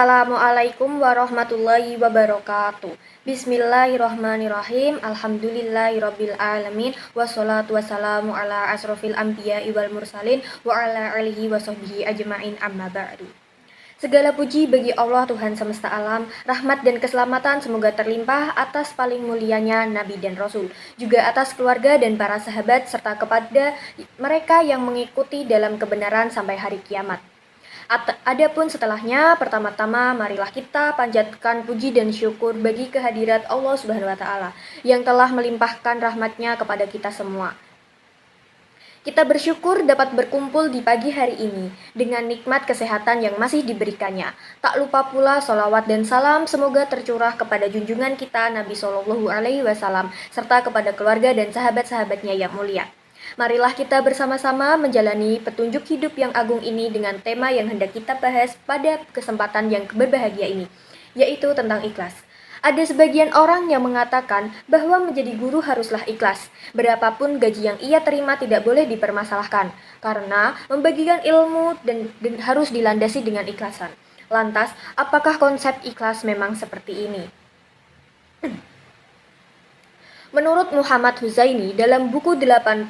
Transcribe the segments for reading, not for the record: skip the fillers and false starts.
Assalamualaikum warahmatullahi wabarakatuh. Bismillahirrahmanirrahim. Alhamdulillahirabbil alamin wassalatu wassalamu ala asrofil anbiya'i wal mursalin wa ala alihi washabbihi ajmain amma ba'du. Segala puji bagi Allah Tuhan semesta alam, rahmat dan keselamatan semoga terlimpah atas paling mulianya Nabi dan Rasul, juga atas keluarga dan para sahabat serta kepada mereka yang mengikuti dalam kebenaran sampai hari kiamat. Adapun setelahnya, pertama-tama marilah kita panjatkan puji dan syukur bagi kehadirat Allah Subhanahu wa taala yang telah melimpahkan rahmatnya kepada kita semua. Kita bersyukur dapat berkumpul di pagi hari ini dengan nikmat kesehatan yang masih diberikannya. Tak lupa pula sholawat dan salam semoga tercurah kepada junjungan kita Nabi Shallallahu Alaihi Wasallam serta kepada keluarga dan sahabat-sahabatnya yang mulia. Marilah kita bersama-sama menjalani petunjuk hidup yang agung ini dengan tema yang hendak kita bahas pada kesempatan yang berbahagia ini, yaitu tentang ikhlas. Ada sebagian orang yang mengatakan bahwa menjadi guru haruslah ikhlas. Berapapun gaji yang ia terima tidak boleh dipermasalahkan, karena membagikan ilmu dan harus dilandasi dengan ikhlasan. Lantas, apakah konsep ikhlas memang seperti ini? Menurut Muhammad Huzaini dalam buku 80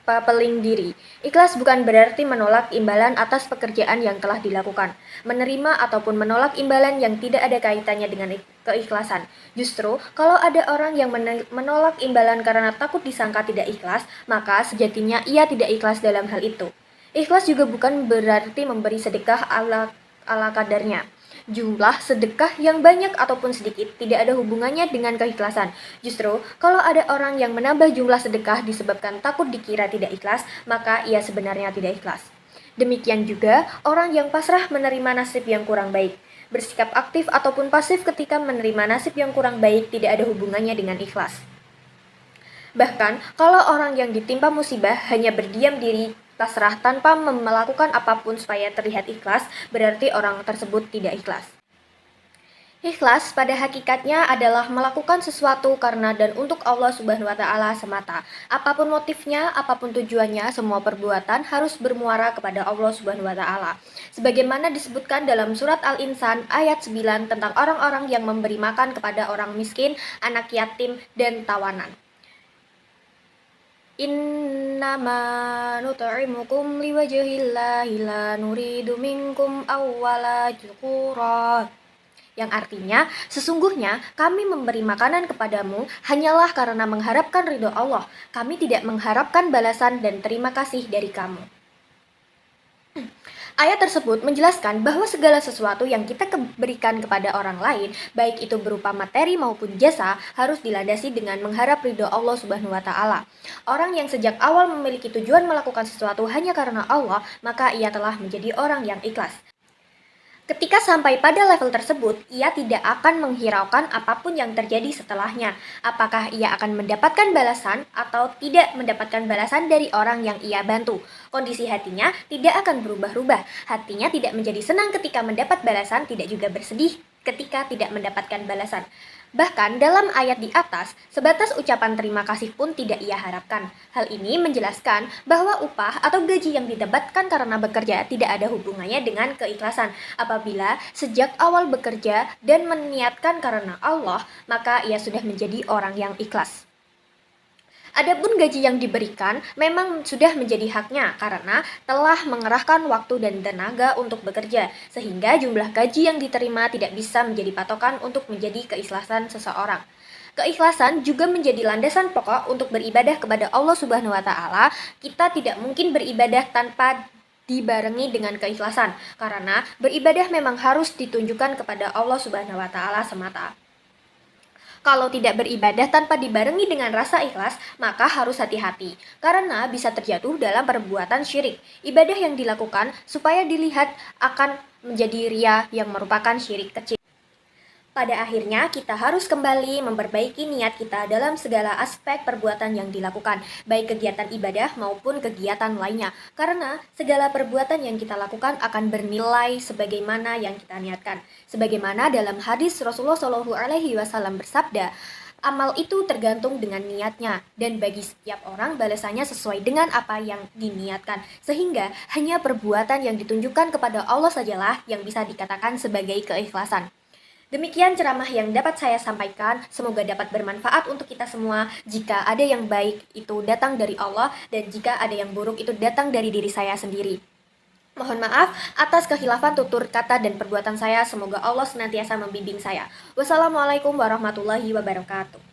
Papeling Diri, ikhlas bukan berarti menolak imbalan atas pekerjaan yang telah dilakukan, menerima ataupun menolak imbalan yang tidak ada kaitannya dengan keikhlasan. Justru, kalau ada orang yang menolak imbalan karena takut disangka tidak ikhlas, maka sejatinya ia tidak ikhlas dalam hal itu. Ikhlas juga bukan berarti memberi sedekah ala kadarnya. Jumlah sedekah yang banyak ataupun sedikit tidak ada hubungannya dengan keikhlasan. Justru, kalau ada orang yang menambah jumlah sedekah disebabkan takut dikira tidak ikhlas, maka ia sebenarnya tidak ikhlas. Demikian juga orang yang pasrah menerima nasib yang kurang baik. Bersikap aktif ataupun pasif ketika menerima nasib yang kurang baik tidak ada hubungannya dengan ikhlas. Bahkan, kalau orang yang ditimpa musibah hanya berdiam diri, pasrah tanpa melakukan apapun supaya terlihat ikhlas, berarti orang tersebut tidak ikhlas. Ikhlas pada hakikatnya adalah melakukan sesuatu karena dan untuk Allah Subhanahu wa taala semata. Apapun motifnya, apapun tujuannya, semua perbuatan harus bermuara kepada Allah Subhanahu wa taala. Sebagaimana disebutkan dalam surat Al-Insan ayat 9 tentang orang-orang yang memberi makan kepada orang miskin, anak yatim, dan tawanan. Innama nut'imukum liwajhillahi la nuridu minkum awwala syukura. Yang artinya, sesungguhnya kami memberi makanan kepadamu hanyalah karena mengharapkan ridho Allah. Kami tidak mengharapkan balasan dan terima kasih dari kamu. Ayat tersebut menjelaskan bahwa segala sesuatu yang kita berikan kepada orang lain, baik itu berupa materi maupun jasa, harus dilandasi dengan mengharap ridho Allah Subhanahu wa taala. Orang yang sejak awal memiliki tujuan melakukan sesuatu hanya karena Allah, maka ia telah menjadi orang yang ikhlas. Ketika sampai pada level tersebut, ia tidak akan menghiraukan apapun yang terjadi setelahnya. Apakah ia akan mendapatkan balasan atau tidak mendapatkan balasan dari orang yang ia bantu. Kondisi hatinya tidak akan berubah-ubah. Hatinya tidak menjadi senang ketika mendapat balasan, tidak juga bersedih ketika tidak mendapatkan balasan. Bahkan dalam ayat di atas, sebatas ucapan terima kasih pun tidak ia harapkan. Hal ini menjelaskan bahwa upah atau gaji yang didapatkan karena bekerja tidak ada hubungannya dengan keikhlasan. Apabila sejak awal bekerja dan meniatkan karena Allah, maka ia sudah menjadi orang yang ikhlas. Adapun gaji yang diberikan memang sudah menjadi haknya karena telah mengerahkan waktu dan tenaga untuk bekerja, sehingga jumlah gaji yang diterima tidak bisa menjadi patokan untuk menjadi keikhlasan seseorang. Keikhlasan juga menjadi landasan pokok untuk beribadah kepada Allah Subhanahu wa taala. Kita tidak mungkin beribadah tanpa dibarengi dengan keikhlasan, karena beribadah memang harus ditunjukkan kepada Allah Subhanahu wa taala semata. Kalau tidak beribadah tanpa dibarengi dengan rasa ikhlas, maka harus hati-hati, karena bisa terjatuh dalam perbuatan syirik. Ibadah yang dilakukan supaya dilihat akan menjadi ria yang merupakan syirik kecil. Pada akhirnya, kita harus kembali memperbaiki niat kita dalam segala aspek perbuatan yang dilakukan, baik kegiatan ibadah maupun kegiatan lainnya. Karena segala perbuatan yang kita lakukan akan bernilai sebagaimana yang kita niatkan. Sebagaimana dalam hadis Rasulullah Shallallahu Alaihi Wasallam bersabda, Amal itu tergantung dengan niatnya, dan bagi setiap orang balasannya sesuai dengan apa yang diniatkan. Sehingga hanya perbuatan yang ditunjukkan kepada Allah sajalah yang bisa dikatakan sebagai keikhlasan. Demikian ceramah yang dapat saya sampaikan. Semoga dapat bermanfaat untuk kita semua. Jika ada yang baik itu datang dari Allah, dan jika ada yang buruk itu datang dari diri saya sendiri. Mohon maaf atas kekhilafan tutur kata dan perbuatan saya. Semoga Allah senantiasa membimbing saya. Wassalamualaikum warahmatullahi wabarakatuh.